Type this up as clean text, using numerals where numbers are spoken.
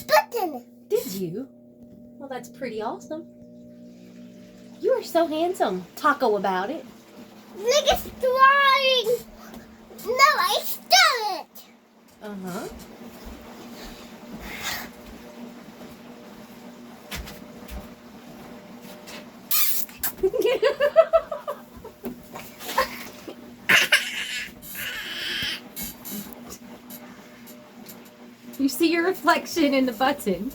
button. Did you? Well, that's pretty awesome. You are so handsome. Taco about it. Look, it's drawing. No, I stole it. Uh-huh. You see your reflection in the button.